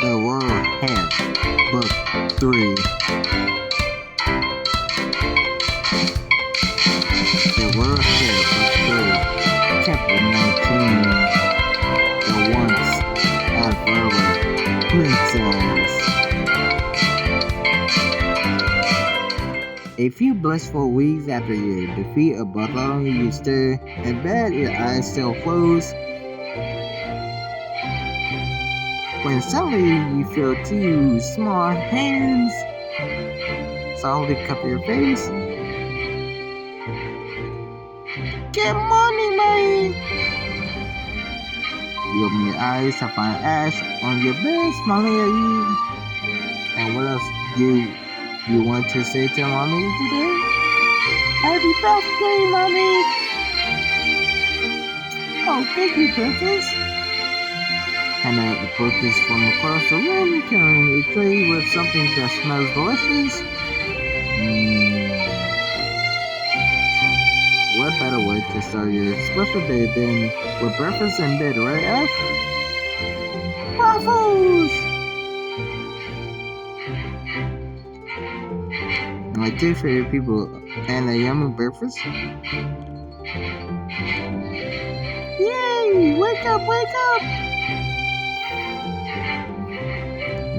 The World Heir, Book 3. The World Heir, Book 3, Chapter 19. The Once and Forever Princess. A few blissful weeks after your defeat of Bartholomew, you stir in bed, your eyes still closed, when suddenly you feel two small hands softly cup your face. Good morning, Mary! You open your eyes to find Ash on your bed smiling at you. And what else do you want to say to Mommy today? Happy birthday, Mommy! Oh, thank you, Princess. Hannah approaches from across the room, carrying a tray with something that smells delicious. What better way to start your special day than with breakfast in bed, right, Ash? Waffles! My two favorite people and a yummy breakfast. Yay! Wake up, wake up!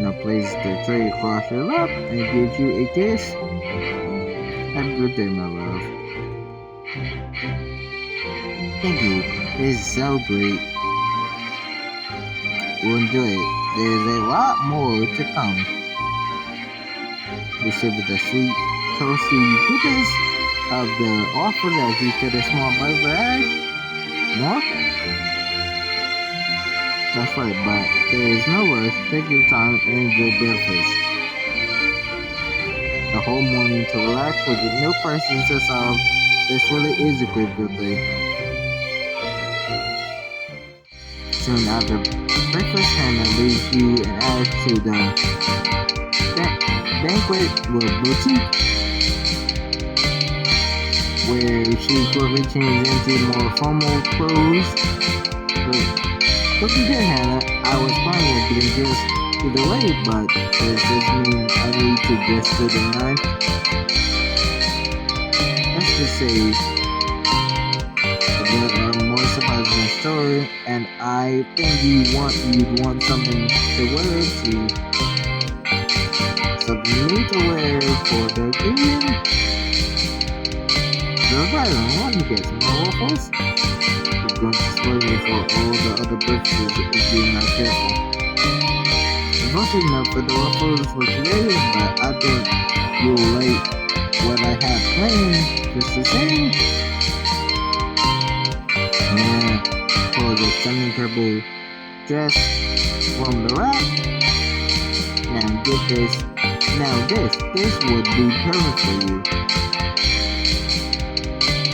Now place the tray across your lap and gives you a kiss. Happy birthday, my love. Thank you. This is so great. We'll enjoy it. There's a lot more to come. You sip with the sweet, toasty goodness of the waffles as you cut a small bite for Ash. More? That's right, but there is no rush. Take your time and enjoy breakfast. The whole morning to relax with no questions to solve. This really is a great birthday. Soon after breakfast, Hannah leads you and Ash to the banquet boutique, where she quickly changes into more formal clothes. Looking good, Hannah. I was planning on getting dressed either way, but does this mean I need to dress to the nine? Let's just say there are more surprises in store, and I think you'd want something to wear to something new to wear for the occasion. So if I don't want to get some more waffles, it's going to spoil me for all the other breakfasts if you're not careful. I'm not enough for the waffles for today, but I think you'll like what I have planned just the same. Yeah, for the stunning purple dress from the rack. Now get this. Now this would be perfect for you.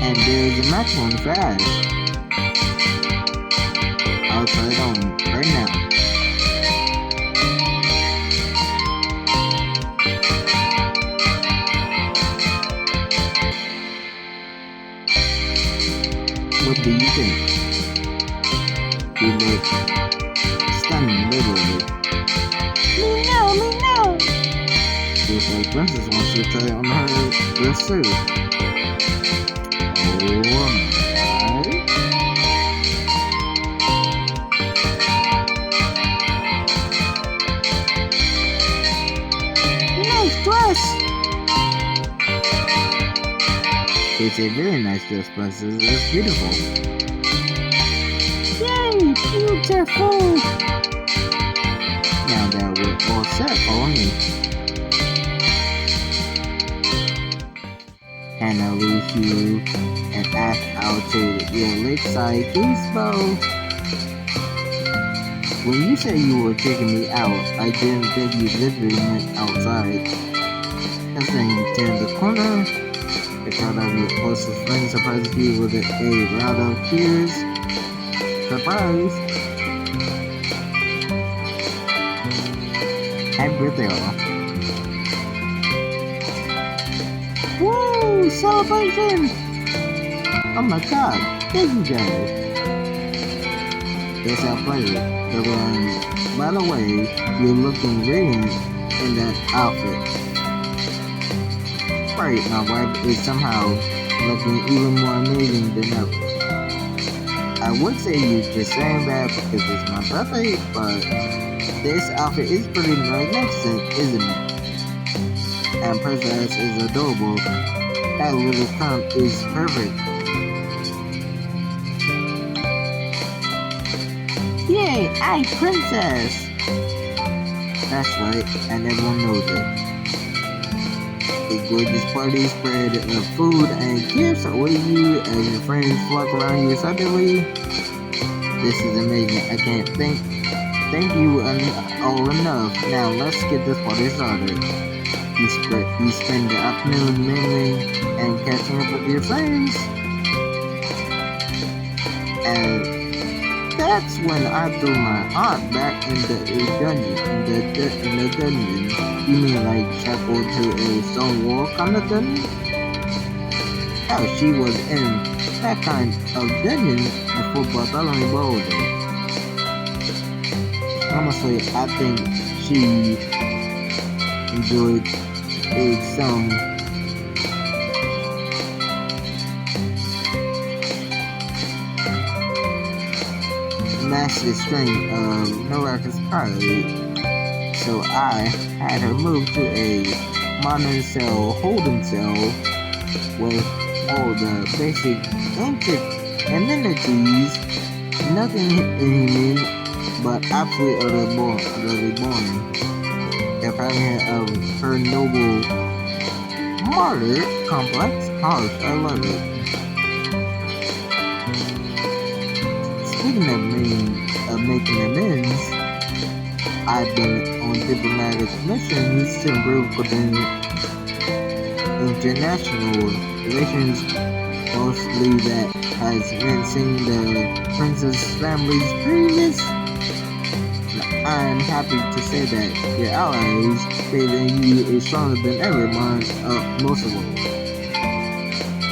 And there's a match one for Ash. I'll try it on right now. What do you think? You look stunning, literally. Me no. Feels like Princess wants to try on her dress too. Oh my. Nice dress! It's a very nice dress, Princess. It's beautiful. Yay! Beautiful! Now that we're all set, follow me. Hannah leads you and Ash out to your lakeside gazebo. When you said you were taking me out, I didn't think you literally went outside. And then you turned the corner. The crowd of your closest friends surprises you with a round of cheers. Surprise! Happy birthday, all. Woo! Celebration! Oh my god, thank you guys. It's our pleasure. By the way, you're looking radiant in that outfit. Right, my wife is somehow looking even more amazing than ever. I would say you're just saying that because it's my birthday, but this outfit is pretty magnificent, isn't it? And Princess is adorable. That little crown is perfect. Yay, I'm Princess! That's right, and everyone knows it. A gorgeous party spread of food and gifts await you as your friends flock around you suddenly. This is amazing. I can't thank you all enough. Now let's get this party started. You spend the afternoon mingling and catching up with your friends. And that's when I threw my aunt back in the dungeon. You mean like shackled to a stone wall kind of dungeon? Hell, she was in that kind of dungeon before Bartholomew Bowl Day. Honestly, I think she enjoyed some massive string of miraculous party. So I had her moved to a modern cell holding cell with all the basic amenities, nothing inhuman, but absolutely utterly boring. If having of her noble martyr complex, harsh, I love it. Speaking of making amends, I've been on diplomatic missions to improve within international relations. Mostly that has meant seeing the princess family's previous. I'm happy to say that your allies faith in you is stronger than ever, most of all.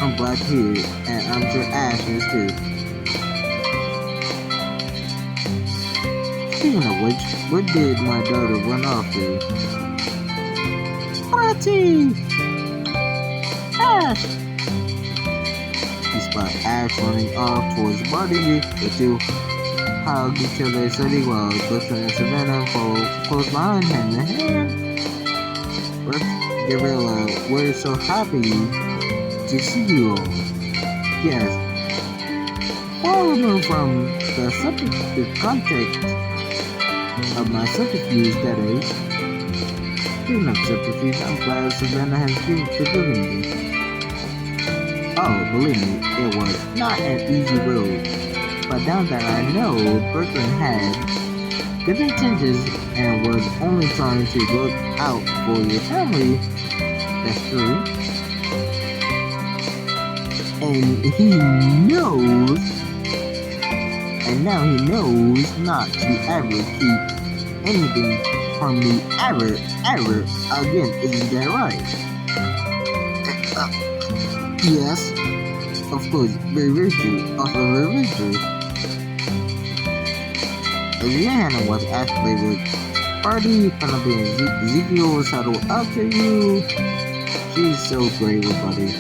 I'm glad to hear it, and I'm sure Ash is too. Speaking of which, what did my daughter run off to? Party! Ash! She spotted Ash running off towards the party. The two hugged each other steady while Brooklyn and Savannah followed close behind hand in hand. Gabriella, we're so happy to see you all. Yes. Far removed from the context of my subterfuge, that is. Speaking of subterfuge, I'm glad Savannah has forgiven me. Oh, believe me, it was not an easy road. But now that I know Brooklyn had good intentions and was only trying to look out for your family, that's true. And now he knows not to ever keep anything from me ever again. Isn't that right? Yes, of course, very true. Also very true. Rihanna was actually with party gonna be Ezekiel settled up to you. She's so great with Buddy.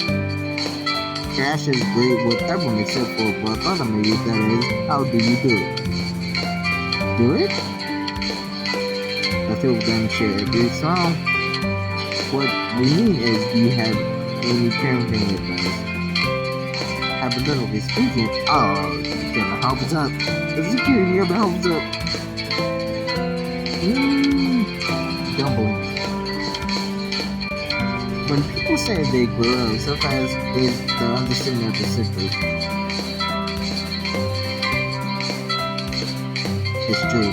Cash is great with everyone except for Bartholomew, that is, how do you do it? Do it? The two of them share a great song. What we mean is, do you have any parenting advice? Hypothetically speaking, you can help us up. Ezekiel, you ever help us up? Dumbling. When people say they grow up, sometimes is the understanding of the situation. It's true.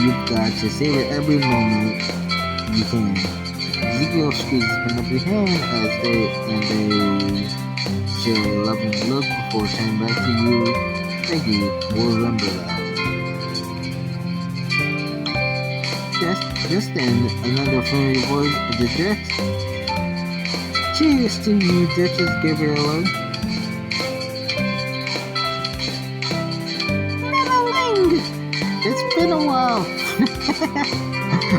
You've got to savor every moment you can. Ezekiel squeezes Penelope's hand as they share a loving look before turning back to you. Thank you. We'll remember that. Just then, another familiar voice interjects. Cheers to you, Duchess Gabriella. Meddling! It's been a while. Oh!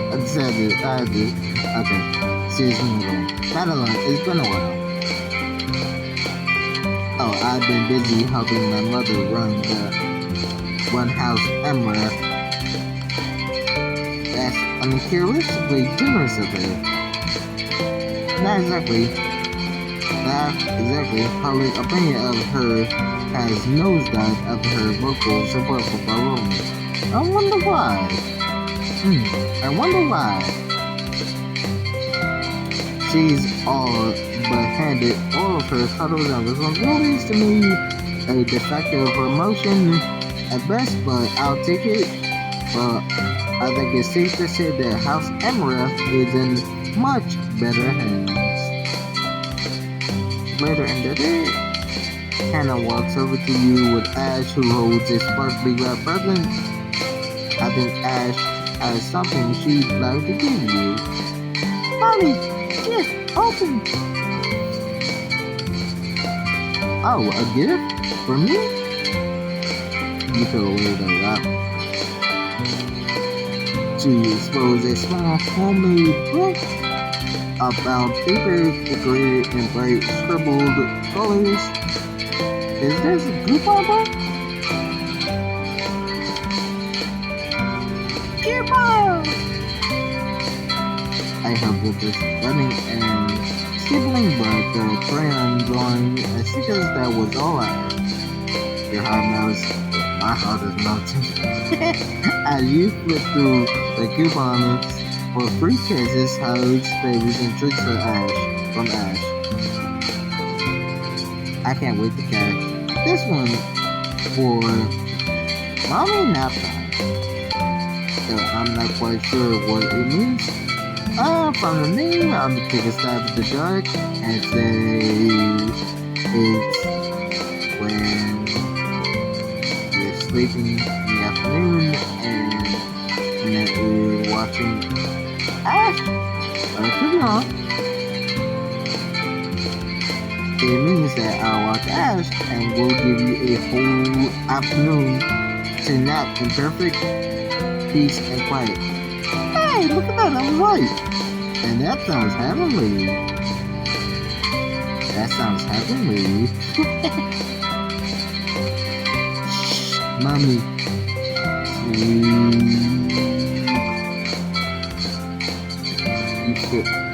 I decided, okay. Seriously, not alone, it's been a while. Oh, I've been busy helping my mother run the one house Emra. That's uncharacteristically generous of her. Not exactly. Public opinion of her has nosedived after her vocal support for Baroni. I wonder why. I wonder why. She's all but handed all of her titles and responsibilities to me. A defective promotion at best, but I'll take it. But I think it's safe to say that House Emerald is in much better hands. Later in the day, Hannah walks over to you with Ash, who holds a sparkly red present. I think Ash has something she'd like to give you. Mommy, gift, open! Oh, a gift? For me? You throw away the wrap. She exposes a small homemade book about paper decorated in bright scribbled colors. Is this a coupon book? Coupon! I help with this running and scribbling, but the crayon drawing stickers, that was all I had. Your heart melts. My heart is melting. As you flip through the coupons for free kisses, hugs, favors, and tricks from Ash. I can't wait to catch this one for Mommy Nap Time. So I'm not quite sure what it means. From the name, I'm gonna take a stab at the dark and say it's when you're sleeping in the afternoon and then you're watching Ash. Could be wrong. It means that I'll watch Ash and we'll give you a whole afternoon to nap in perfect peace and quiet. Hey, look at that, I was right. And that sounds heavenly. That sounds heavenly. Shh, Mommy.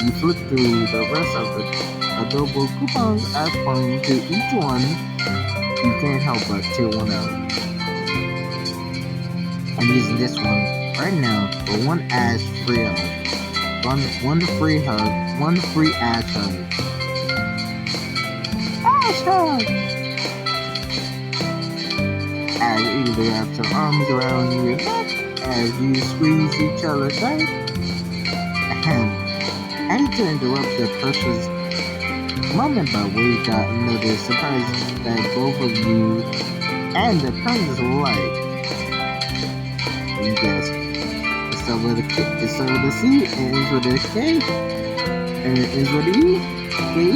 You flip through the rest of the adobo coupons as pointing to each one. You can't help but tear one out. I'm using this one right now for one Ash free hug. One free hug, one free Ash hug. Ash hug! Ash eagerly wraps her arms around your neck as you squeeze each other tight. Ahem. I hate to interrupt the precious moment, but we got another surprise that both of you and the princess like. You guess. It starts with a C and ends with a K. And it ends with a E. K-E.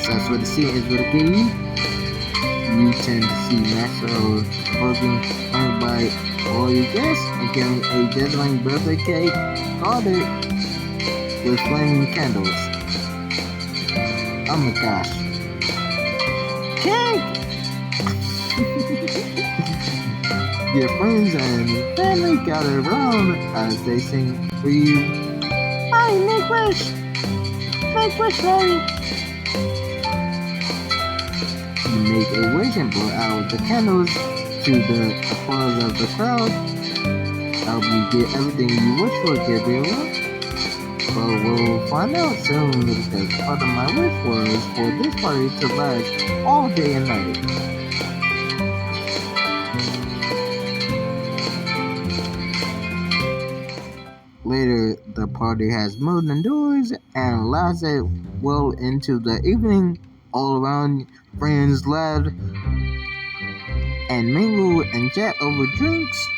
Starts with a C and ends with a K-E. You tend to see Maxwell working flanked by all your guests and carrying a dazzling birthday cake guarded with flaming candles. Oh my gosh. Cake! Your friends and family gather around as they sing for you. Hey, make wish! Make wish, Larry! You make a wish and blow out the candles to the applause of the crowd. I hope you get everything you wish for, Gabriella. But we'll find out soon because part of my wish was for this party to last all day and night. Later, the party has moved indoors and lasted well into the evening. All around, friends laughed and mingle and chat over drinks.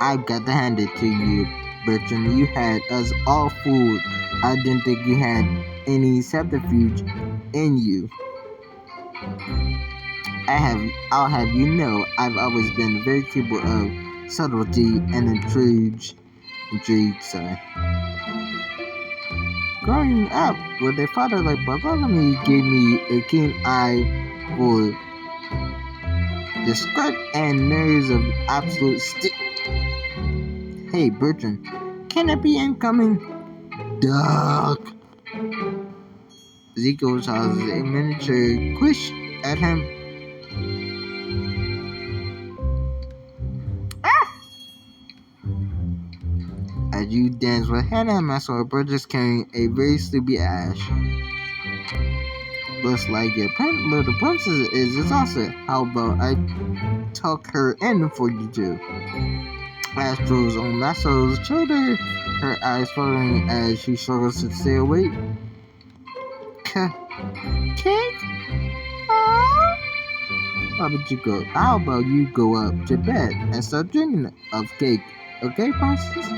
I've got to hand it to you, Bertrand. You had us all fooled. I didn't think you had any subterfuge in you. I'll have you know, I've always been very capable of subtlety and intrigue. Sorry. Growing up with a father like Bartholomew gave me a keen eye for the skirt and nerves of absolute Hey, Bertrand, can it be incoming? Duck! Ezekiel tosses a miniature quish at him. As you dance with Hannah and Maxwell, Burgess carrying a very sleepy Ash. Looks like your little princess is exhausted. How about I tuck her in for you two? Ash drools on Maxwell's shoulder, her eyes fluttering as she struggles to stay awake. Cake? How about you go up to bed and start dreaming of cake? Okay, Princess?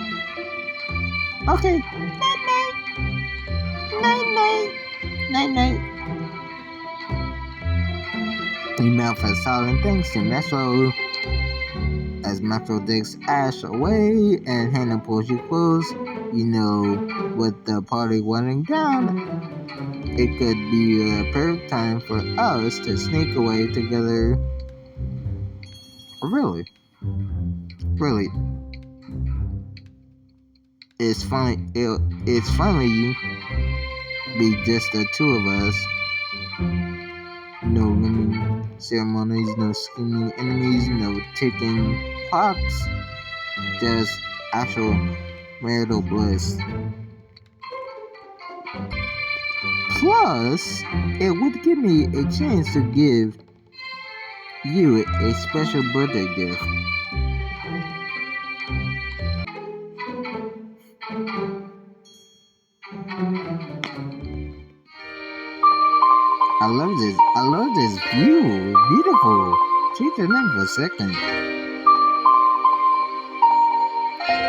Okay. Night night. Night night. Night night. He mouth has silent thanks to Maxwell as Maxwell takes Ash away and Hannah pulls you close. You know, with the party winding down, it could be the perfect time for us to sneak away together. Really? It's finally be just the two of us. No looming ceremonies, no scheming enemies, no ticking clocks. Just actual marital bliss. Plus, it would give me a chance to give you a special birthday gift. I love this view. Beautiful. Change your name for a second.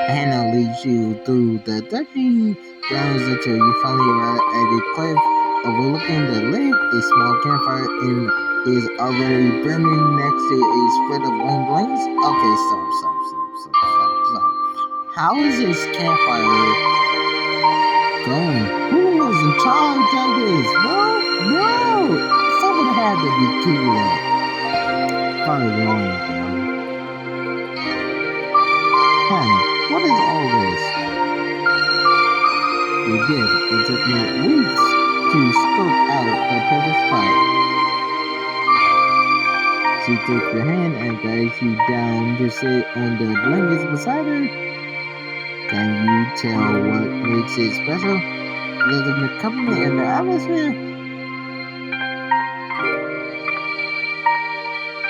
Hannah leads you through the dusty grounds until you finally arrive at a cliff overlooking the lake. A small campfire is already burning next to a spread of wind blades. Okay, stop. How is this campfire going? Who was in charge of this? No! Someone had to be keeping that. Probably wrong, bro. Honey, what is all this? We did. It took me weeks to scope out the perfect spot. She takes your hand and guides you down to sit on the blankets beside her. Can you tell what makes it special? Other than the company and the atmosphere?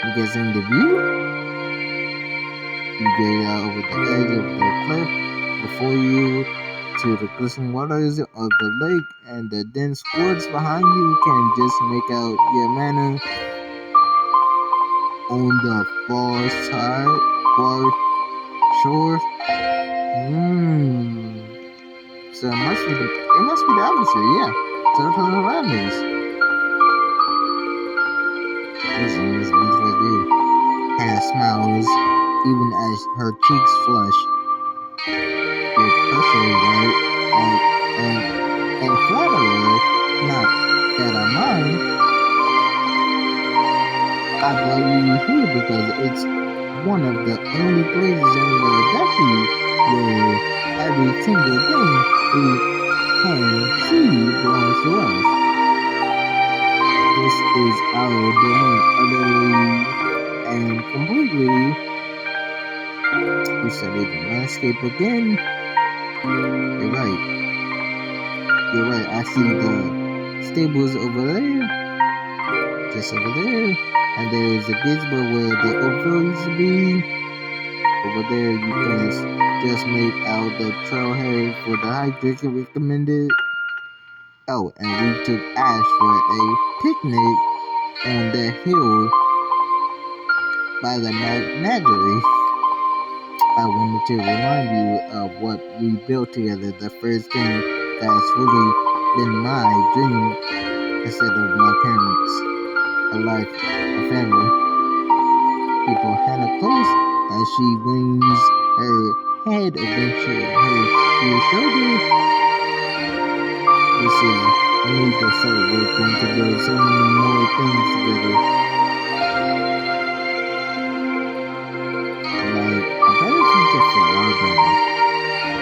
I'm guessing the view? You get out over the edge of the cliff before you to the glistening waters of the lake, and the dense woods behind you can just make out your manor on the far shore. So it must be the atmosphere, yeah. Total surroundings. Listen, this beautiful view. Hannah smiles even as her cheeks flush. You're perfectly right, and flatterer, not that I'm mine. I brought you here because it's one of the only places in the duchy where every single thing we can see belongs to us. This is our domain, utterly and completely. We studied the landscape again. You're right. I see the stables over there, just over there, and there is a gazebo where the overflow used to be. Over there, you can just make out the trailhead for the hydration recommended. Oh, and we took Ash for a picnic on the hill by the menagerie. I wanted to remind you of what we built together, the first thing that's really been my dream instead of my parents. A life her family. People Hannah close as she leans her head against your shoulder. This is only the start. We're going to build so many more things together. Like a better future for our brother.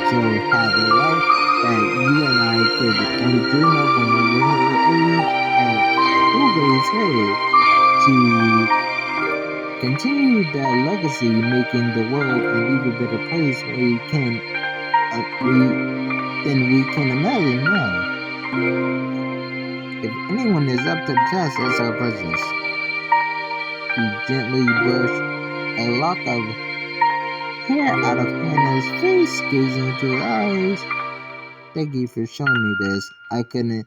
She'll have a life that you and I could only dream of when we were her age, and we'll raise her to continue that legacy, making the world an even better place than we can imagine now. If anyone is up to the task, it's our princess. He gently brushed a lock of hair out of Hannah's face, gazing into her eyes. Thank you for showing me this. I couldn't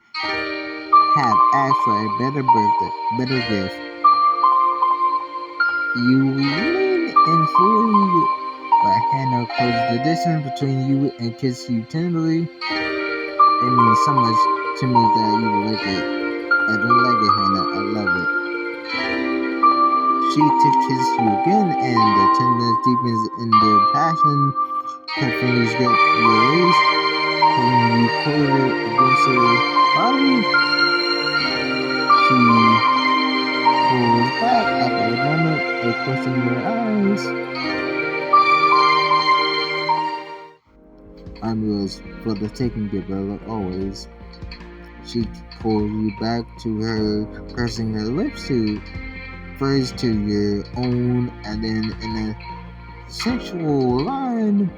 have asked for a better gift. You lean in fully, but Hannah closed the distance between you and kissed you tenderly. It means so much to me that you like it. I don't like it, Hannah. I love it. She kisses you again, and the tenderness deepens in their passion. Her fingers grip your waist, pulling you closer against her body. She pulls back after a moment, a question in her eyes. I'm yours for the taking, dear brother, always. She pulls you back to her, pressing her lips first to your own, and then in a sensual line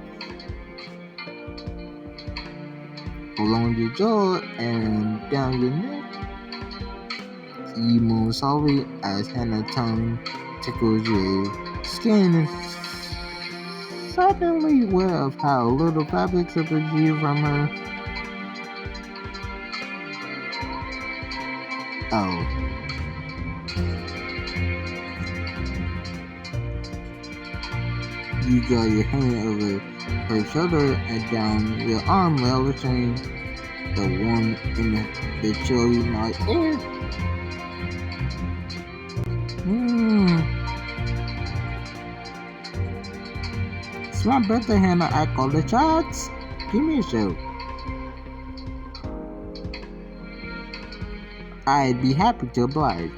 along your jaw and down your neck. You moan softly as Hannah's tongue tickles your skin, suddenly aware of how little fabric separates you from her. Oh. You draw your hand over her shoulder and down your arm, relishing the warmth in the chilly night air. It's my birthday, Hannah. I call the shots. Give me a show. I'd be happy to oblige.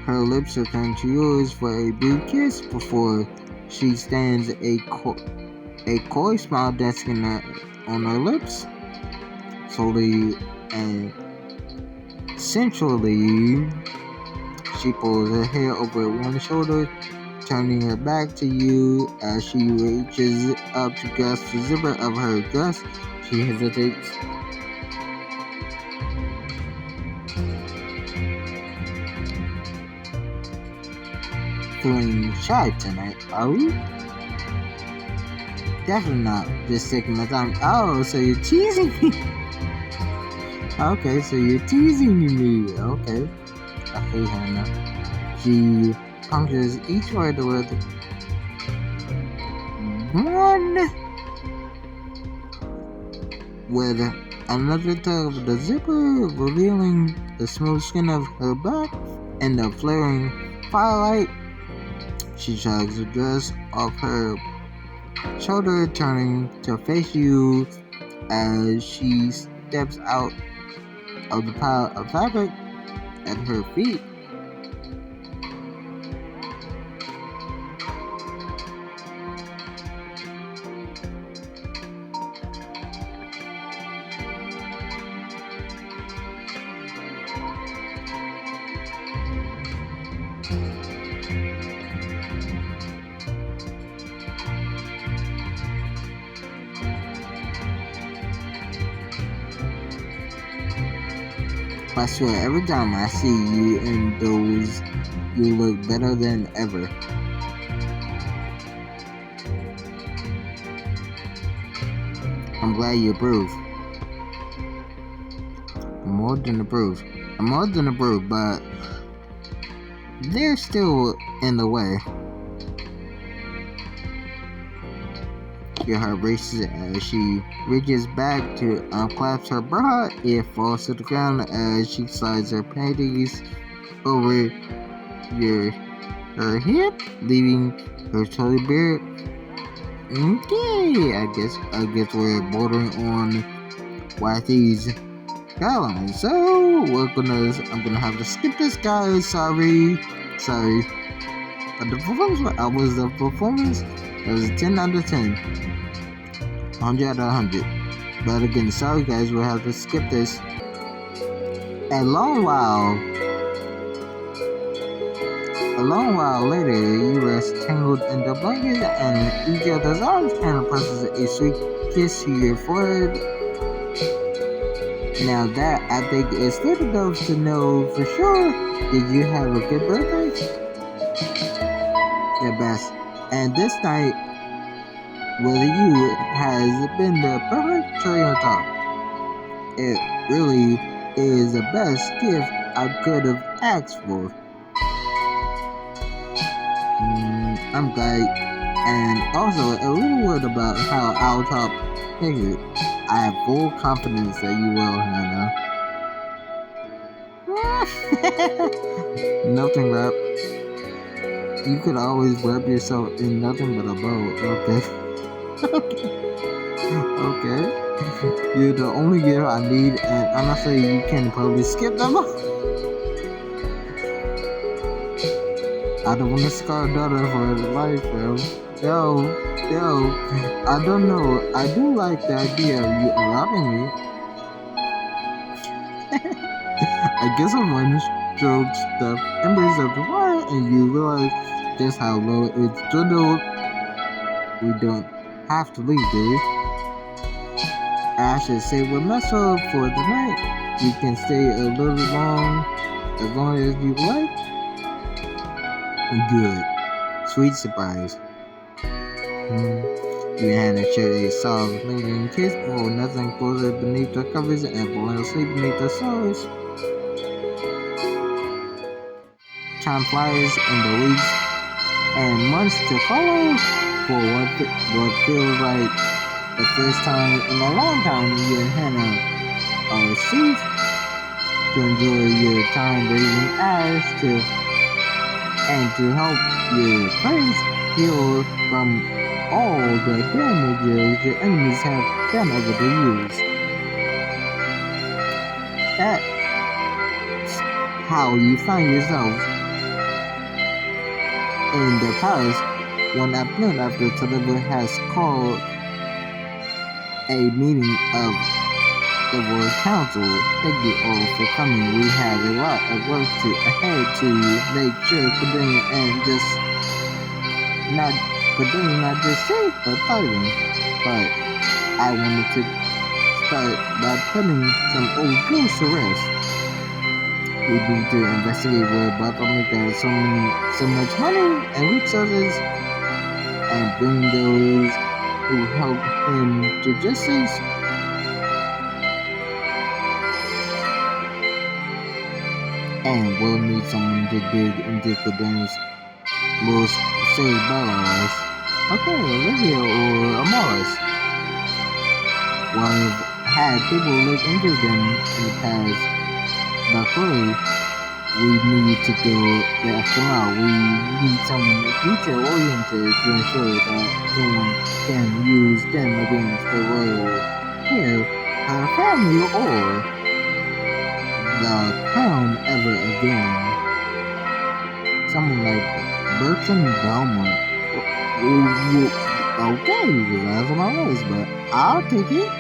Her lips return to yours for a brief kiss before she stands a coy smile dancing on her lips. Slowly and sensually, she pulls her hair over one shoulder, turning her back to you as she reaches up to grasp the zipper of her dress. She hesitates. Feeling shy tonight, are we? Definitely not. Just taking my time. Oh, so you're teasing me. Okay, so you're teasing me. Okay, Hannah. She punctures each word with one. With another tug of the zipper, revealing the smooth skin of her back and the flaring firelight. She shrugs the dress off her shoulder, turning to face you as she steps out of the pile of fabric at her feet. I swear, every time I see you in those, you look better than ever. I'm glad you approve. I'm more than approved, but they're still in the way. Your heart races as she reaches back to unclasp her bra. It falls to the ground as she slides her panties over her hip, leaving her totally bare. Okay, I guess we're bordering on YT's guidelines. So I'm gonna have to skip this, guys. Sorry. But the performance was a 10 out of 10, 100 out of 100. But again, sorry guys, we'll have to skip this. A long while later, you rest tangled in the blanket and each other's arms and presses a sweet kiss to your forehead. Now that I think is good enough to know for sure. Did you have a good birthday? The best. And this night, whether you has been the perfect cherry on top. It really is the best gift I could have asked for. I'm glad, and also a little word about how I'll top figured. I have full confidence that you will, Hannah. Nothing wrap. You could always wrap yourself in nothing but a bow. Okay. You're the only gift I need, and honestly, you can probably skip them. I don't want to scar a daughter for life, bro. Yo, I don't know. I do like the idea of you loving me. I guess I'm one stroke the embers of the fire, and you realize just how low it's dwindled. We don't have to leave, do we? I should say we're messed up for the night. You can stay a little as long as you like. Good. Sweet surprise. You and Hannah share a soft, lingering kiss before nothing closer beneath the covers and falling asleep beneath the stars. Time flies in the weeks and months to follow for what feels like the first time in a long time you and Hannah are safe to enjoy your time raising eyes and to help your friends heal from all the damages your enemies have done over the years. That's how you find yourself in the palace when a plan after Taliba has called a meeting of the World Council. Thank you all for coming. We have a lot of work ahead to make sure Kaduna not just safe but thriving. But I wanted to start by putting some old ghosts to rest. We need to investigate where Bartholomew got so much money and resources and bring those who help him to justice. And we'll need someone to dig into Kaduna's most serious bylaws. Okay, Olivia or Amaris. Well, we've had people look into them in the past, but clearly we need to go the extra mile. We need someone detail-oriented to ensure that no one can use them against the royal heir, her family, or the crown ever again. Someone like Bertram Belmont. Okay, that's on my list, but I'll take it.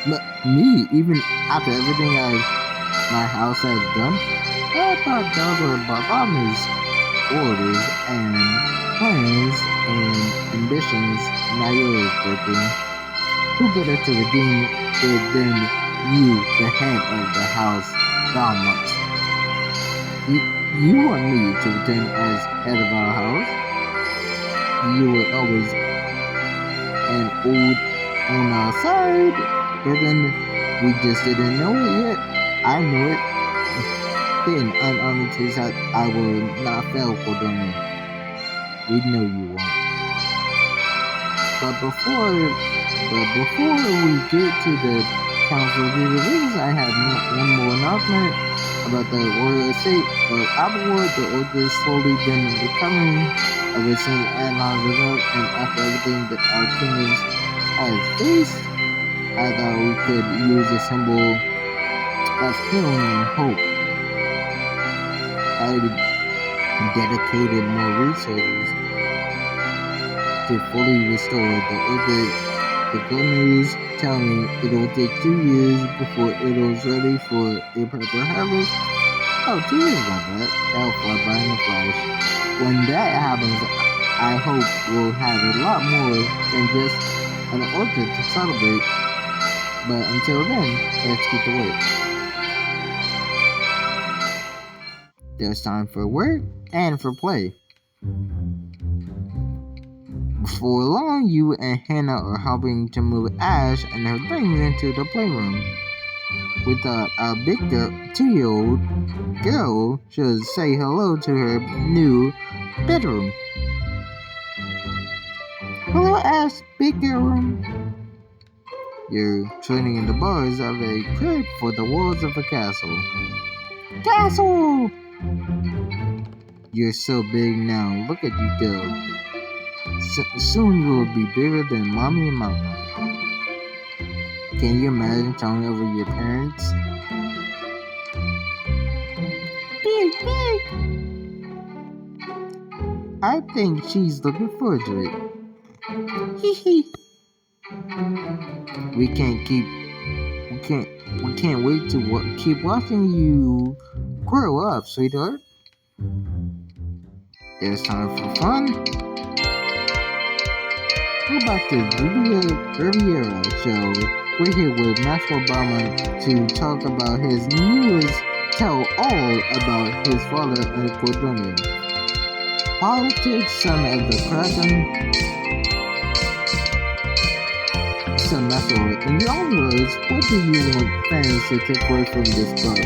But me, even after everything my house has done, I thought those were Bartholomew's orders and plans and ambitions, not yours, Bertram. Who better to redeem it than you, the head of the house, Belmont? You want me to return as head of our house? You were always an old on our side, but then we just didn't know it yet. I know it. Then, honestly, I will not fail for them. We know you won't. But before we get to the council business, I have one more announcement about the royal estate of Applewood. The old has slowly been recovering ever since Adlon's result, and after everything that our kingdoms has faced, I thought we could use a symbol of healing and hope. I dedicated more resources to fully restore the old. The good news tell me it will take 2 years before it is ready for a proper harvest. Oh, 2 years like that. That'll fly by in a flash. When that happens, I hope we'll have a lot more than just an orchard to celebrate. But until then, let's get to work. There's time for work and for play. Before long, you and Hannah are helping to move Ash and her things into the playroom. We thought our big 2-year-old girl should say hello to her new bedroom. Hello, Ash, big girl. You're training in the bars of a crib for the walls of a castle. Castle! You're so big now. Look at you go. Soon you will be bigger than Mommy and Mama. Can you imagine telling over your parents? Big. I think she's looking forward to it. Hee hee. We can't wait to keep watching you grow up, sweetheart. There's time for fun. How about the Riviera show? We're here with Maxwell Obama to talk about his newest tell all about his father, Uncle Jr. Politics, son of the Kraken. So Maxwell, in your own words, what do you want fans to take away from this book?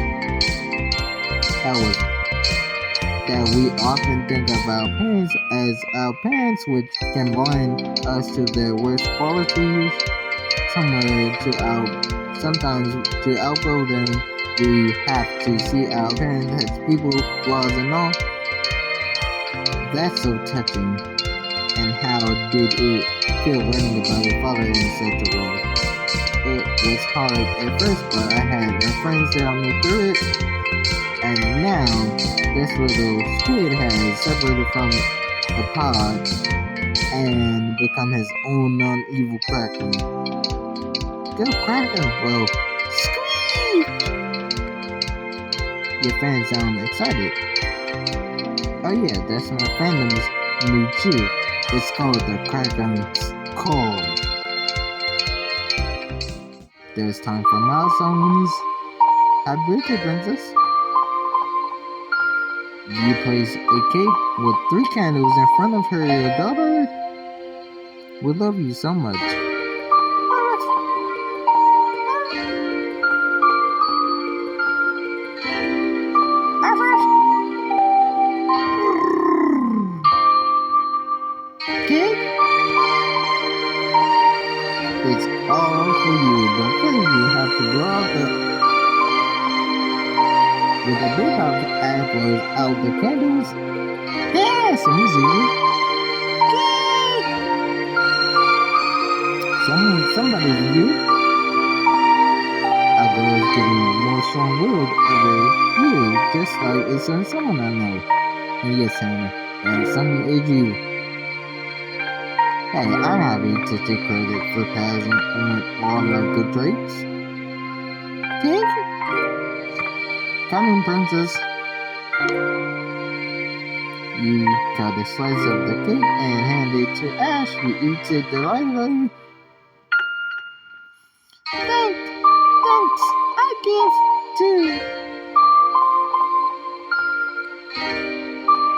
That we often think of our parents as our parents, which can blind us to their worst qualities. Sometimes to outgrow them, we have to see our parents as people, flaws and all. That's so touching. And how did it feel learning about your father in such a way? It was hard at first, but I had my friends that helped me through it. And now, this little squid has separated from the pod and become his own non-evil Kraken. Go Kraken! Well, screech! Your fans sound excited. Oh yeah, that's my fandom's new cheer. It's called the Kraken's Call. There's time for milestones. Happy birthday, princess. You place a cake with 3 candles in front of her daughter. We love you so much. Cake? It's all for you, but first you have to blow out with a big apples out the candles. Yes, easy. Somebody's you. Our girl is getting more strong-willed every year, just like a certain someone I know. And yes, Hannah, and some age you. Hey, I'm happy to take credit for passing on all my good traits. Cake? Come in, princess. You cut a slice of the cake and hand it to Ash, who eats it delightedly. Thanks, I give too.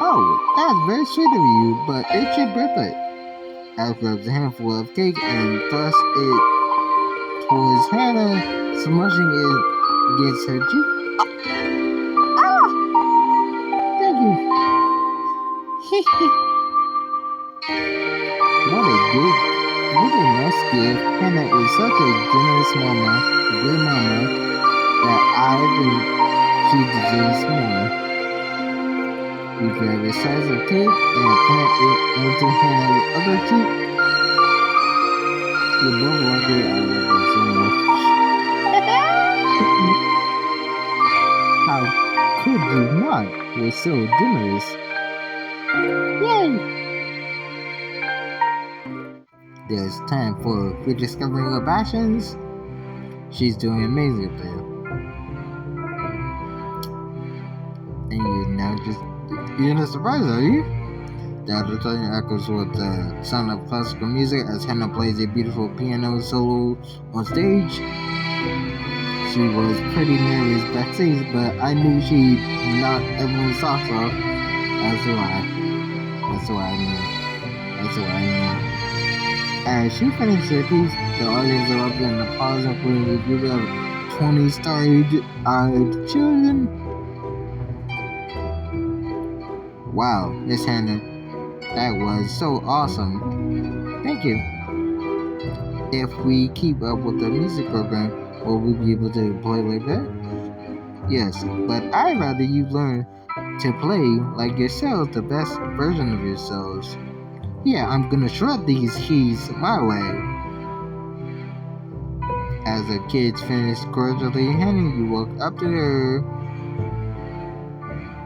Oh, that's very sweet of you, but it's your birthday. Ash grabs a handful of cake and thrusts it towards Hannah, smushing it against her cheek. Thank you. What a Hannah is such a generous mama, a great mama, that I think she deserves more. We grab a slice of cake and plant it onto Hannah's other cheek. You both love it. I love it so much. How could you not? You're so generous. Yay! There's time for rediscovering her passions. She's doing amazing up there. And you're not surprised, are you? The auditorium echoes with the sound of classical music as Hannah plays a beautiful piano solo on stage. She was pretty nervous backstage, but I knew she'd knock everyone's socks off. That's what I knew. As she finished her piece, the audience erupted in applause, including a group of 20 starry-eyed children. Wow, Miss Hannah, that was so awesome. Thank you. If we keep up with the music program, will we be able to play like that? Yes, but I'd rather you learn to play like yourselves, the best version of yourselves. Yeah, I'm gonna shred these keys my way. As the kids finished cordially handing you walk up to her.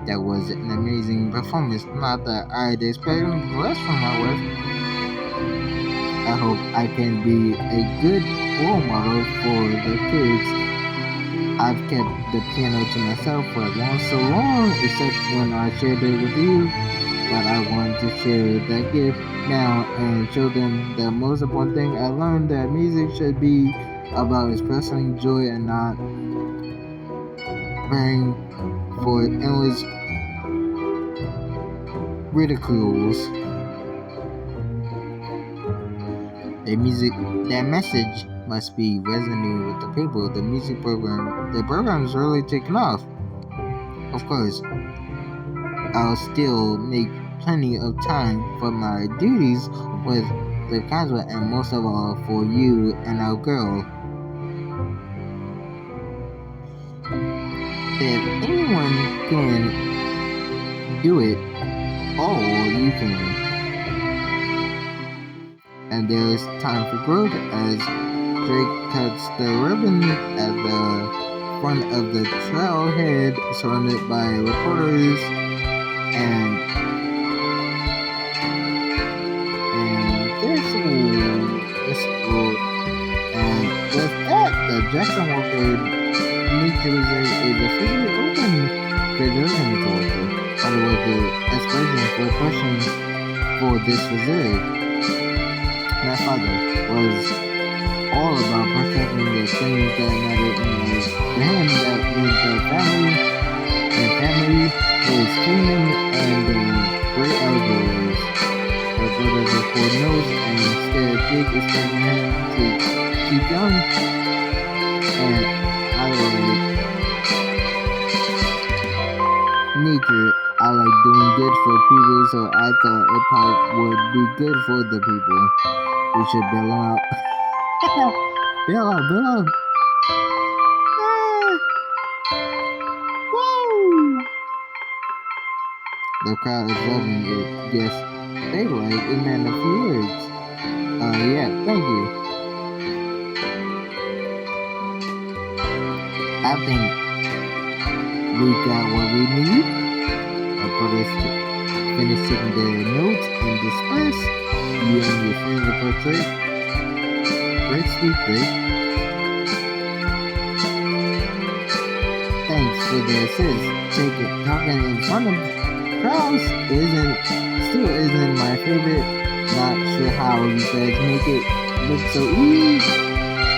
That was an amazing performance. Not that I'd expect less from my wife. I hope I can be a good role model for the kids. I've kept the piano to myself for so long, except when I shared it with you. But I want to share that gift now and show them the most important thing I learned, that music should be about expressing joy and not praying for endless ridicules. That message must be resonating with the people. The program's really taken off. Of course, I'll still make plenty of time for my duties with the concert, and most of all for you and our girl. If anyone can do it, you can. And there's time for growth as Drake cuts the ribbon at the front of the trailhead, surrounded by reporters and with that, the Jackson Walker nuclear is officially open. Federation Walker, although the expression for the question for this reserve. My father was all about protecting the things that mattered in life. To him, that was the family, his kingdom, and the great outdoors. The brothers are called nose, and instead Jake is telling him to keep young. And I like nature. I like doing good for people, so I thought hip hop would be good for the people. We should bail them out. Bail out. Woo! The crowd is loving it. Yes, they like it in a few words. Yeah, thank you. I think we got what we need. Our brothers finish taking their notes and disperse. You and your friends are portrait. Great speech, Greg. Thanks for the assist. Talking in front of crowds isn't my favorite. Not sure how you guys make it look so easy.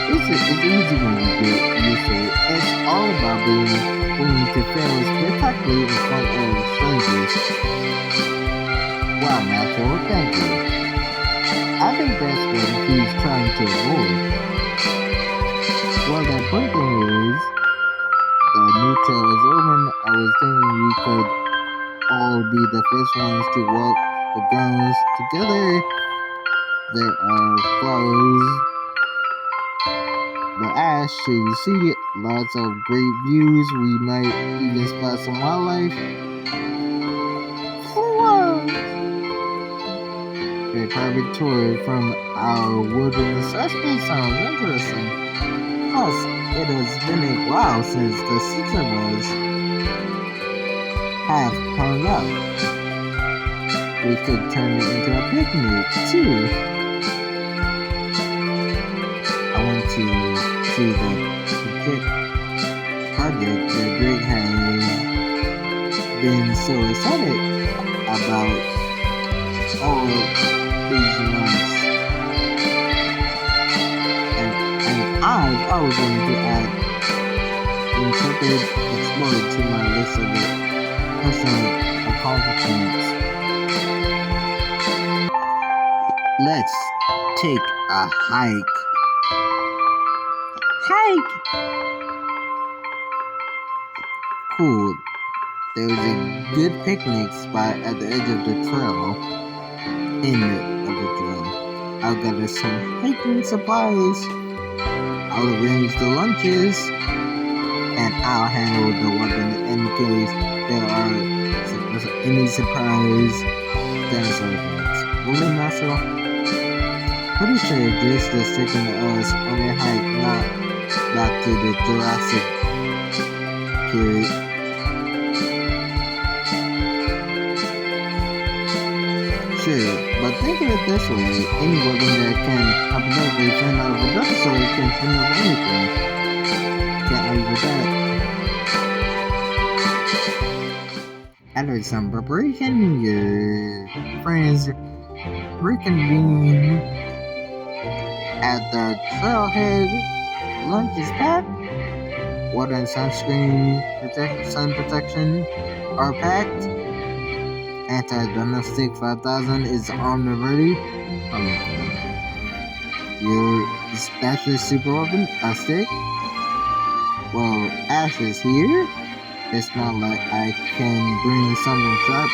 It's easy when you get used to it. It's all about being willing to fail spectacularly in front of strangers. Wow, Natural, thank you. I think that's what he's trying to avoid. Well, the important thing is, the new trail is open. I was thinking we could all be the first ones to walk the grounds together. There are flowers But Ash, so you see lots of great views. We might even spot some wildlife. What? A private tour from our wilderness aspect sounds interesting. Plus, it has been a while since the six of us have hung out. We could turn it into a picnic, too. I want to see the project that Greg has been so excited about all these months. And I've always wanted to add Intrepid Explorer to my list of personal accomplishments. Let's take a hike. Cool. There's a good picnic spot at the edge of the trail. I'll gather some hiking supplies. I'll arrange the lunches. And I'll handle the weapon in case there are any surprise dinosaurs. Rolling muscle. Pretty sure this is taking us on a hike, not back to the Jurassic period. Sure, but think of it this way, any weapon that can hypothetically turn out of a dinosaur can turn out of anything. Can't argue with that. After some preparation, your friends reconvene at the trailhead. Lunch is packed. Water and sun protection are packed. Anti-Dynastic 5000 is armed and ready. Your dispatcher super weapon, a stick. Well, Ash is here. It's not like I can bring something sharp.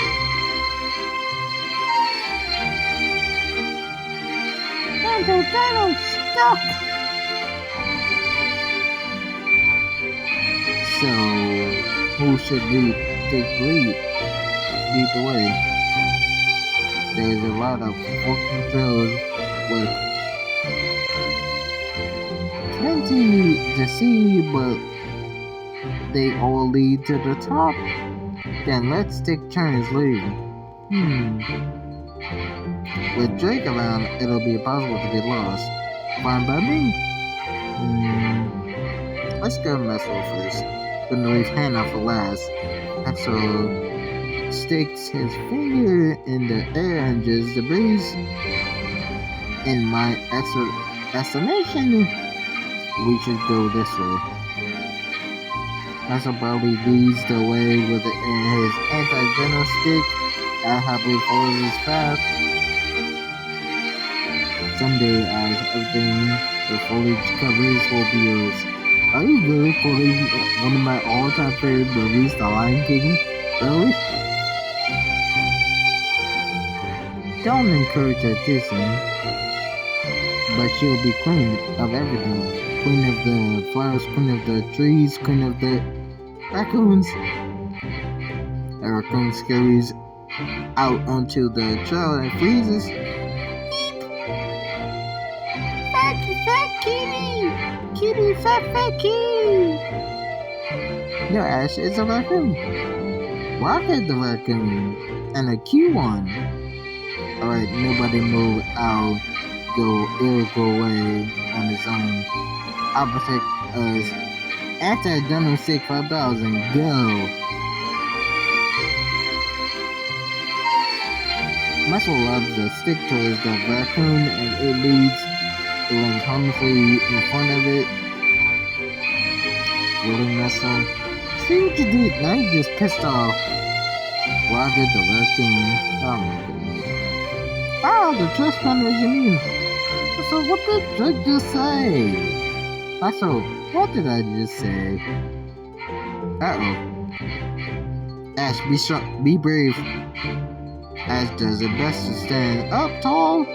Dino stuck! So, who should take lead the way? There's a lot of forking trails with plenty to see, but they all lead to the top. Then let's take turns leading. With Drake around, it'll be impossible to get lost. Fine by me. Let's go Maxwell first. Gonna leave Hannah for last. Maxwell sticks his finger in the air and just the breeze. In my estimation, we should go this way. Maxwell probably leads the way with his anti-venom stick. I happily follows his path. Someday, as everything the foliage covers will be yours. Are you really quoting one of my all-time favorite movies, The Lion King? Really? Don't encourage her kissing, but she'll be queen of everything. Queen of the flowers, queen of the trees, queen of the raccoons. A raccoon scurries out onto the trail and freezes. Fat kitty, fat kitty. No, Ash, it's a raccoon. Rocket the raccoon, and a cute one. Alright, nobody move. It'll go away on its own. I'll protect us. Anti-Dynastic 5000, go. Muscle loves the stick towards the raccoon, and it leads. It runs harmlessly in front of it. Really Muscle. See what you did? Now you just pissed off Rocket the raccoon. Oh my goodness. Oh, the trash can is mean. So what did Drake just say? Also, what did I just say? Ash, be strong, be brave. Ash does it best to stand up tall.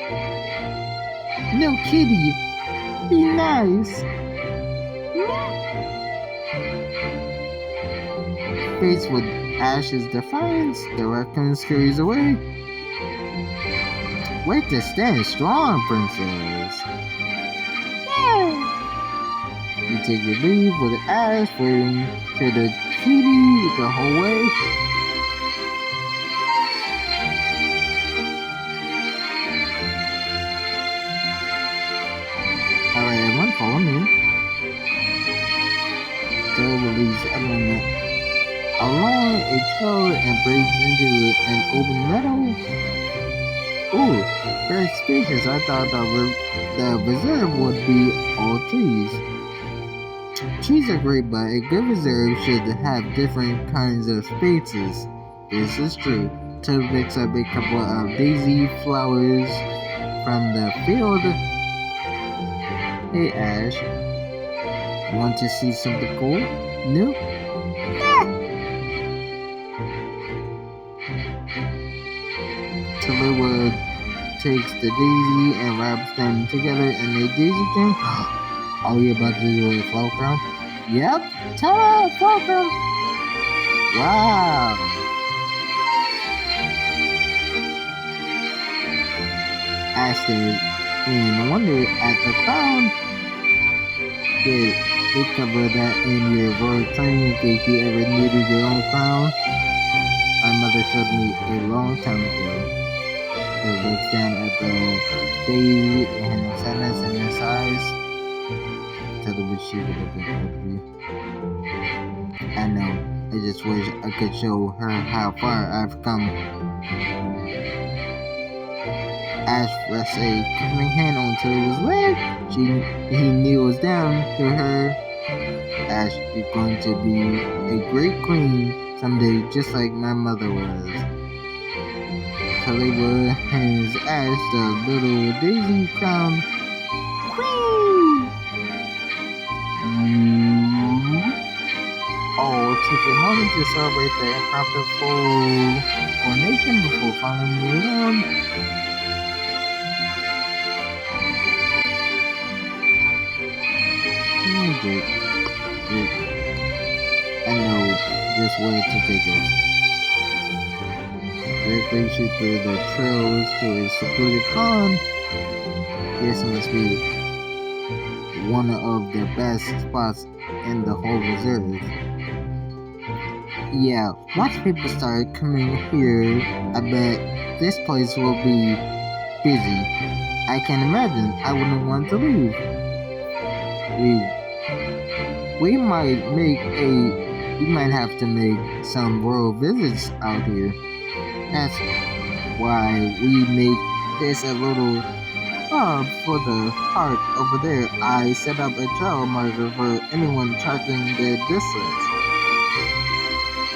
No, kitty, be nice. Faced with Ash's defiance, the raccoon scurries away. Wait to stand strong, princess. You take your leave with Ash waiting to the kitty the whole way. Alright, everyone, follow me. So leads everyone along a trail and breaks into an open meadow. Ooh, very spacious. I thought the reserve would be all trees. Trees are great, but a good reserve should have different kinds of spaces. This is true. Toad picks up a couple of daisy flowers from the field. Hey Ash, want to see something cool? New? Yeah. Tallulah takes the daisy and wraps them together in a daisy chain. Are you about to do a flower crown? Yep, ta-da, flower crown. Wow. Ash stares in wonder at the crown. Did they cover that in your royal training in case you ever needed your own crown? My mother showed me a long time ago. It looks down at the daisy and the sadness in his eyes. Tell her what she would have been proud of you. I know. I just wish I could show her how far I've come. Ash rests a comforting hand on Talluah's leg. He kneels down to her. Ash, you're going to be a great queen someday, just like my mother was. Tallulah hands Ash the little daisy crown. Queen! All take a moment to celebrate the impromptu coronation before finally moving on. Great. I know just where to take us. Directly shoot through the trails to a secluded pond. This must be one of the best spots in the whole reserve. Yeah, once people start coming here, I bet this place will be busy. I can imagine. I wouldn't want to leave. We might have to make some royal visits out here. That's why we make this a little hub for the park over there. I set up a trail marker for anyone charging their distance.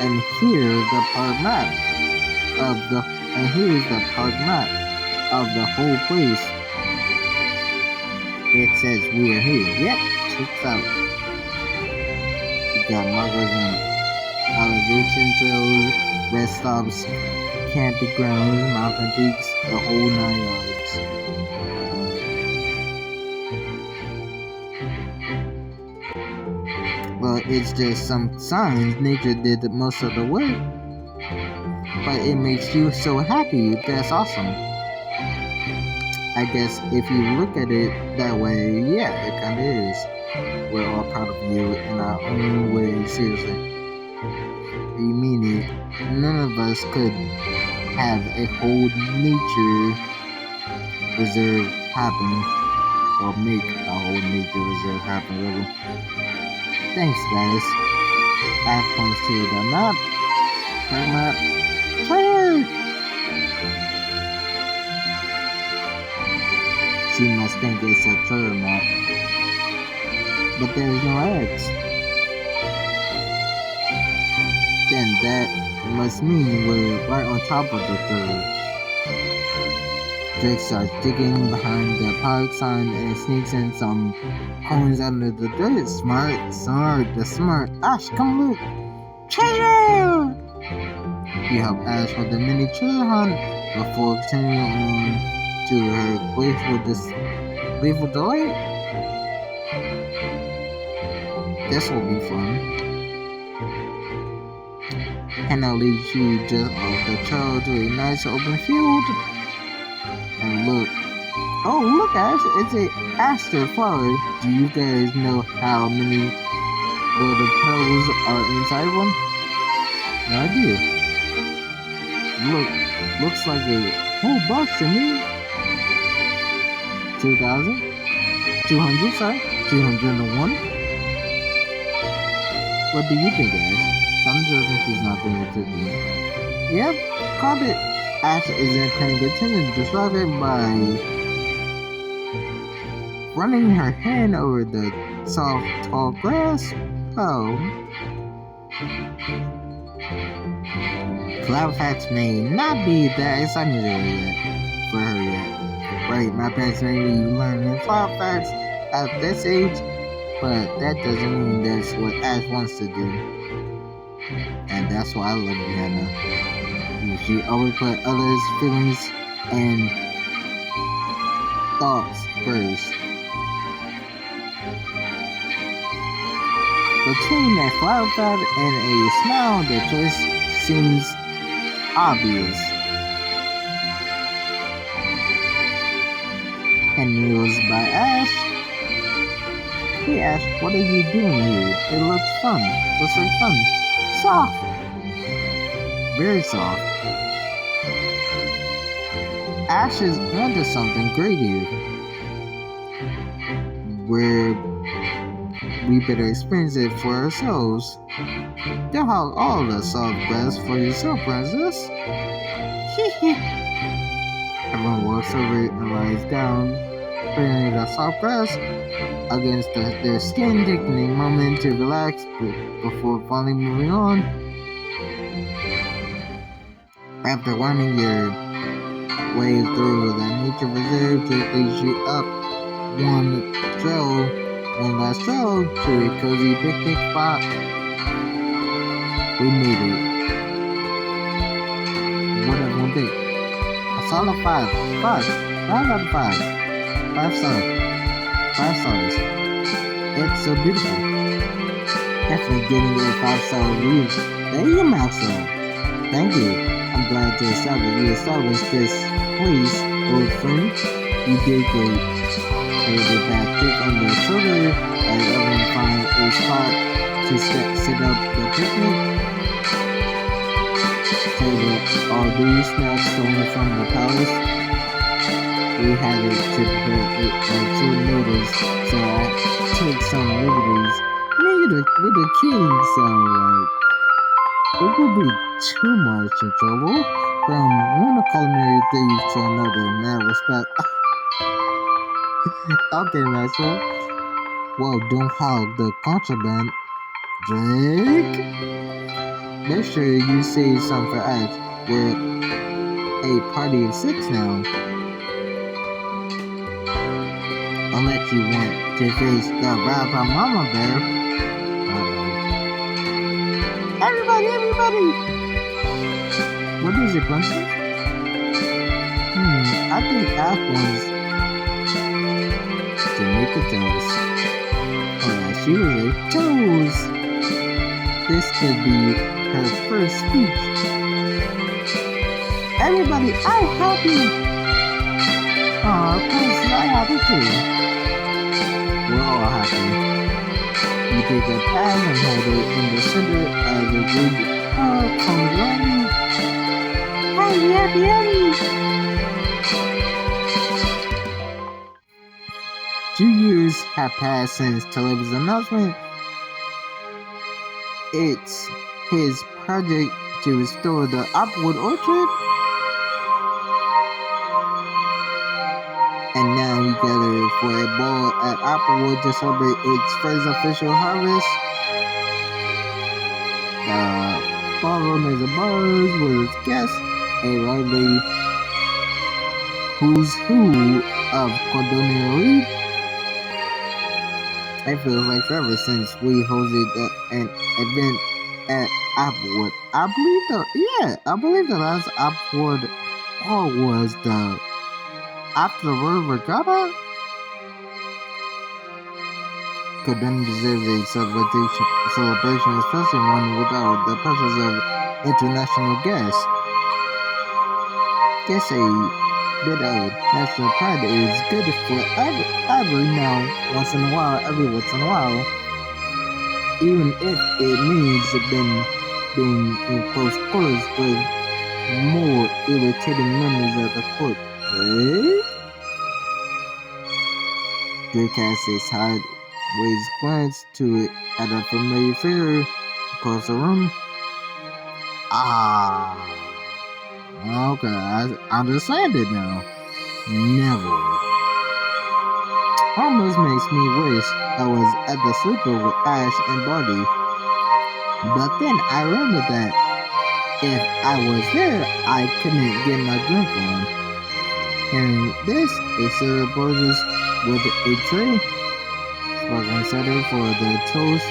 And here's the park map of the whole place. It says we are here. Yep, checks out. Got markers and elevation trails, rest stops, camping grounds, mountain peaks, the whole 9 yards. Well, it's just some signs. Nature did most of the work. But it makes you so happy. That's awesome. I guess if you look at it that way, yeah, it kinda is. We're all proud of you in our own way, seriously. You mean it? None of us could have a whole nature reserve happen, or make a whole nature reserve happen, really. Thanks, guys. Ash points to the map. Trailer! She must think it's a trailer map. But there's no eggs. Then that must mean we're right on top of the third. Drake starts digging behind the park sign and sneaks in some coins under the dirt. Smart. Ash, come look. Treasure! You help Ash with the mini treasure hunt before continuing on to her playful delight. This will be fun. Hannah leads you just off the trail to a nice open field. And look. Oh, look, Ash. It's a aster flower. Do you guys know how many little petals are inside one? No idea. Looks like a whole bunch to me. 2,000? 200, sorry. 201? What do you think, Ash? Some judgment she's not paying attention. Yep, called it. Ash isn't paying attention. Describe it by running her hand over the soft, tall grass. Oh. Cloud facts may not be that exciting for her yet. Right, my parents made me learn the cloud facts at this age, but that doesn't mean that's what Ash wants to do. And that's why I love Hannah. She always put others' feelings and thoughts first. Between a cloud fact and a smile, the choice seems obvious. And it was by Ash. Hey Ash, what are you doing here? It looks fun. Looks like fun. Soft. Very soft. Ash is onto something great here. Where we better experience it for ourselves. Don't hog all the soft grass for yourself, princess. Everyone walks over it and lies down, putting the soft grass against their skin, taking a moment to relax before finally moving on. After winding your way through the nature reserve, it leads you up one last trail to a cozy picnic spot. We made it. What everyone think? A solid 5. 5 out of 5. 5 stars. 5 stars. It's so beautiful. Definitely getting a 5-star review. There you go, Maxwell. Thank you. I'm glad to establish this place, old friend. You did great. With a back kick on the shoulder as everyone finds a spot to set up the picnic. Table all these snacks stolen from the palace. We had it to prepare food noodles, so I took some liberties. With the king, so it would be too much in trouble. From one culinary thief to another, mad respect. Okay, Maxwell. Well, don't hog the contraband, Drake. Make sure you save some for Ash. We're a party of 6 now. Unless you want to face the wrath of Mama Bear. Everybody! What is it, Princess? I think Ash wants to make a toast. Oh, she was a toast. This could be her first speech. Everybody, I'm happy. Princess, I'm happy too. We're all happy. You take a pan and hold it in the center as a group comes around you. Happy. 2 years have passed since Talib's announcement. It's his project to restore the Applewood Orchard. And now he gathered for a ball at Applewood to celebrate its first official harvest. The ballroom is abuzz with its guests, a lively who's who of Cordonia. It feels like forever since we hosted an event at Applewood. I believe the last Applewood ball was after the World Regatta. Codon deserves a celebration, especially one without the pressures of international guests. Guess a bit of national pride is good for every once in a while, even if it means being in close quarters with more irritating members of the court. Drake casts a sideways glance at a familiar figure across the room. Ah, okay, I understand it now. Never. Almost makes me wish I was at the sleeper with Ash and Barty. But then I remember that if I was there, I couldn't get my drink on. Hearing this, a server approaches with a tray. Sparkling cider for the toast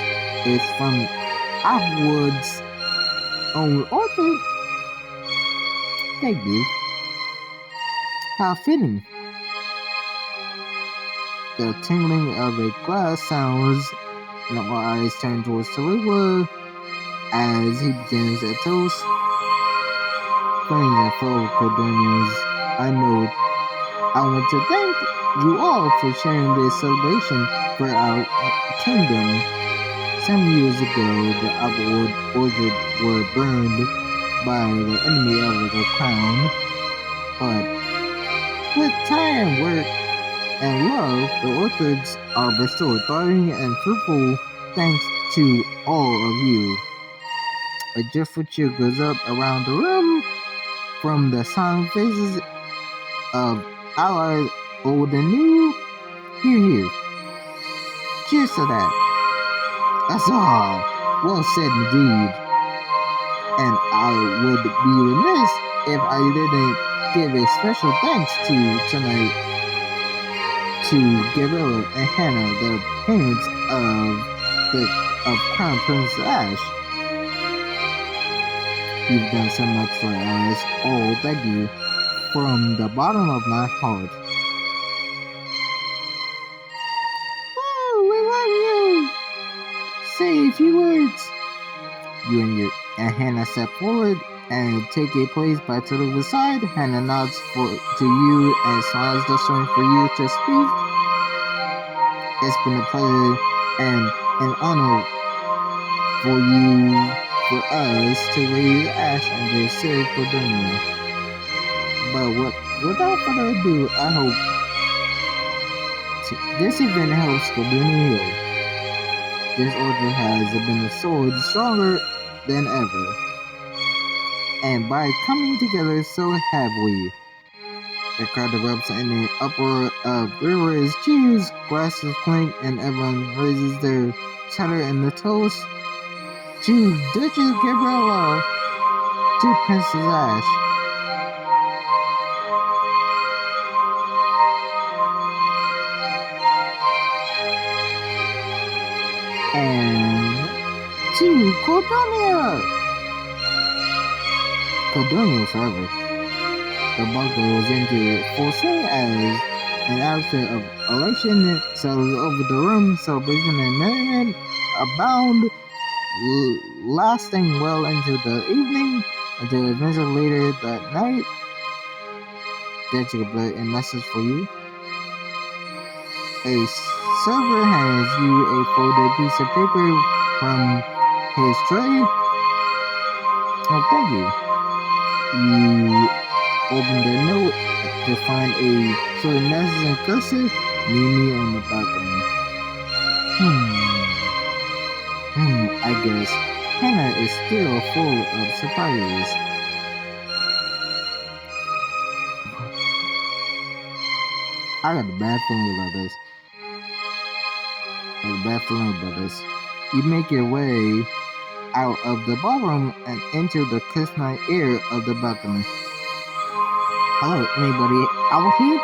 is from Applewood's own orchard. Thank you. How fitting. The tingling of a glass sounds, and our eyes turn towards Taliwa as he begins a toast. Friends and fellow Cordonians, I want to thank you all for sharing this celebration for our kingdom. Some years ago, the Applewood orchard were burned by the enemy of the crown, but with time, work, and love, the orchards are restored, thriving and fruitful thanks to all of you. A joyful cheer goes up around the room from the silent faces of allies old and new. Hear, hear. Cheers to that. That's all. Well said indeed. And I would be remiss if I didn't give a special thanks tonight to Gabriella and Hannah, the parents of Crown Prince Ash. You've done so much for us. Oh, thank you. From the bottom of my heart. Oh, we love you. Say a few words. You and Hannah step forward and take a place by Turtle's side. Hannah nods to you and smiles gesturing for you to speak. It's been a pleasure and an honor for us to raise Ash and to serve Cordonia. But without further ado, I hope this event helps Cordonia heal. This order has been restored stronger than ever. And by coming together so have we. The crowd erupts in an uproar of rigorous cheers, glasses clink, and everyone raises their cider and the toast. To Duchess Gabriella, to Princess Ash. And to Cordonia. Cordonia forever. The ball goes into full swing as an outfit of elation settles over the room. Celebration and merriment abound, lasting well into the evening until eventually later that night. There's a message for you. A server hands you a folded piece of paper from his tray. Oh, thank you. You open the note to find a short message in cursive. Meet me on the balcony. I guess Hannah is still full of surprises. I got a bad feeling about this. You make your way out of the ballroom and into the crisp night air of the balcony. Hello, anybody out here?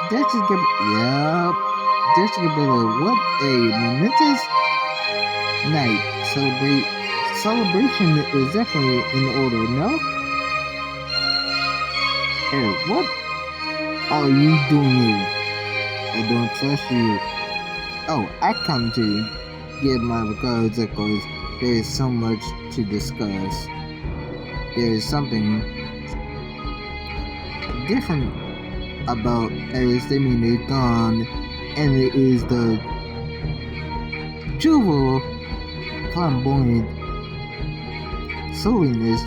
Duchess Gabriella, what a momentous night. Celebration is definitely in order, no? Heir, what are you doing here? I don't trust you. Oh, I come to give my regards because there is so much to discuss. There is something different about Heir's demeanor gone, and it is the jovial, flamboyant silliness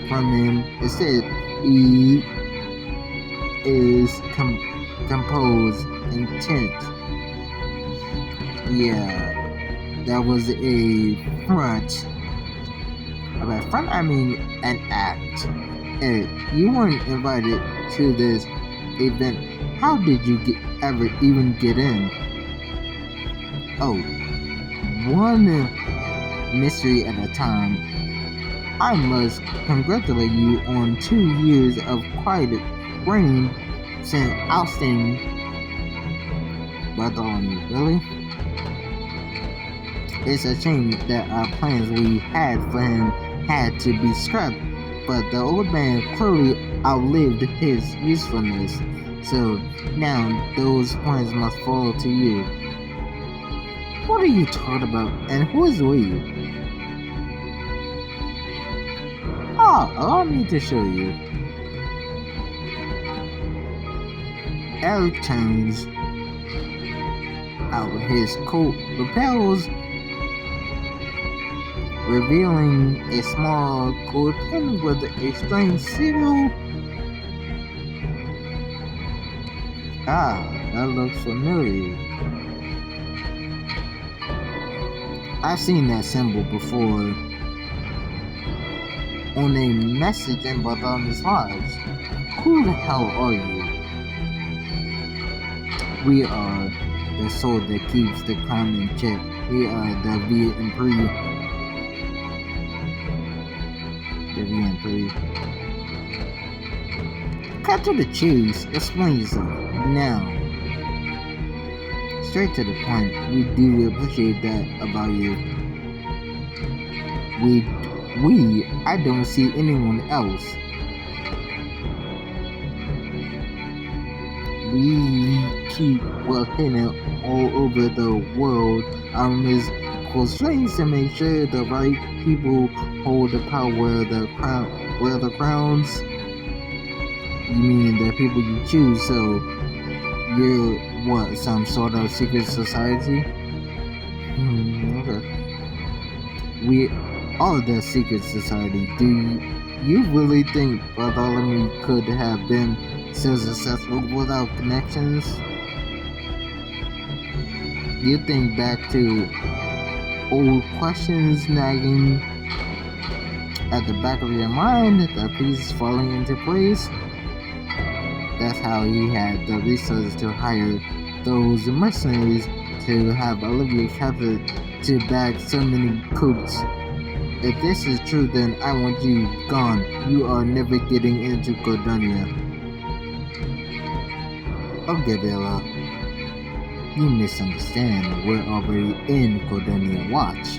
from him. Instead, he is composed, intent. Yeah, that was a front. By front, I mean an act. Eric, you weren't invited to this event. How did you ever even get in? Oh, one mystery at a time. I must congratulate you on 2 years of quiet reign since ousting Bartholomew. Really? It's a shame that our plans we had for him had to be scrapped, but the old man clearly outlived his usefulness, so now those plans must fall to you. What are you talking about, and who is we? Allow me to show you. Eric turns out his coat lapels, revealing a small gold pin with a strange seal. That looks familiar. I've seen that symbol before on a message in Bartholomew's lives. Who the hell are you? We are the sword that keeps the crown in check. We are the V&3. Cut to the chase. Explain yourself. Now. Straight to the point. We do appreciate that about you. I don't see anyone else. We keep hidden all over the world. Our mission constraints to make sure the right people hold the power where the crowns. You mean the people you choose, so you're what, some sort of secret society? Okay. We are the secret society. Do you really think Bartholomew could have been so successful without connections? You think back to old questions nagging at the back of your mind, the pieces falling into place. That's how he had the resources to hire those mercenaries to have Olivia captured to bag so many coups. If this is true, then I want you gone. You are never getting into Cordonia. Oh, Gabriella, you misunderstand. We're already in Cordonia. Watch.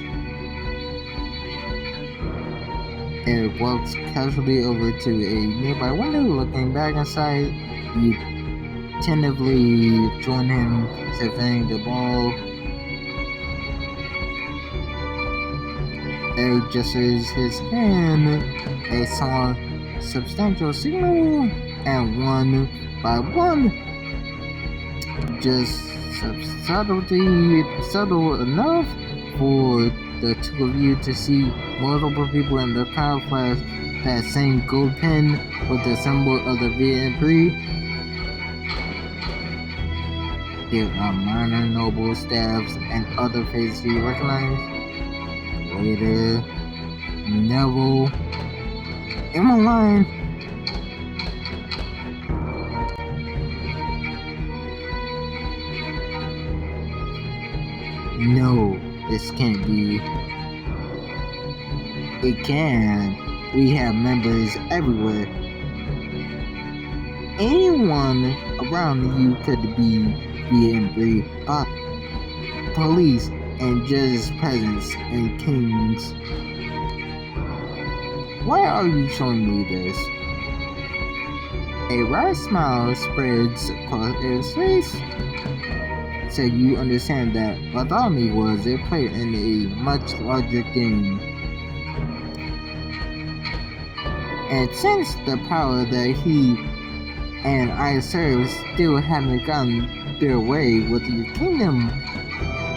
Eric walks casually over to a nearby window, looking back inside. You tentatively join him, surveying the ball. Eric gestures his hand, a small, substantial signal, and one by one, just subtle enough for the two of you to see multiple people in the crowd flash that same gold pin with the symbol of the V&3. There are minor noble staffs and other faces you recognize. Waiter, Neville, Emmeline. No, this can't be. It can. We have members everywhere. Anyone around you could be V&3, police, and judges' presence and kings. Why are you showing me this? A wry smile spreads across his face. so you understand that Bartholomew was a player in a much larger game. And since the power that he and I serve still haven't gotten their way with your kingdom,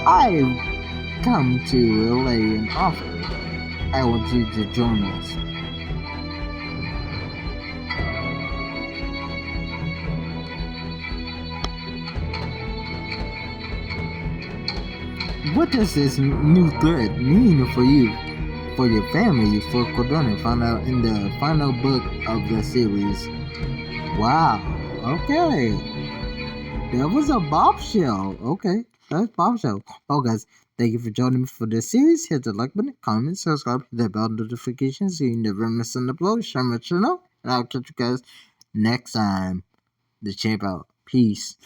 I've come to lay an offer. I want you to join us. What does this new threat mean for you, for your family, for Cordona? Found out in the final book of the series. Wow. Okay. That was a bombshell. Okay. That's bombshell. Oh, guys, thank you for joining me for this series. Hit the like button, comment, subscribe, hit the bell notification so you never miss an upload. Share my channel, and I'll catch you guys next time. The champ out. Peace.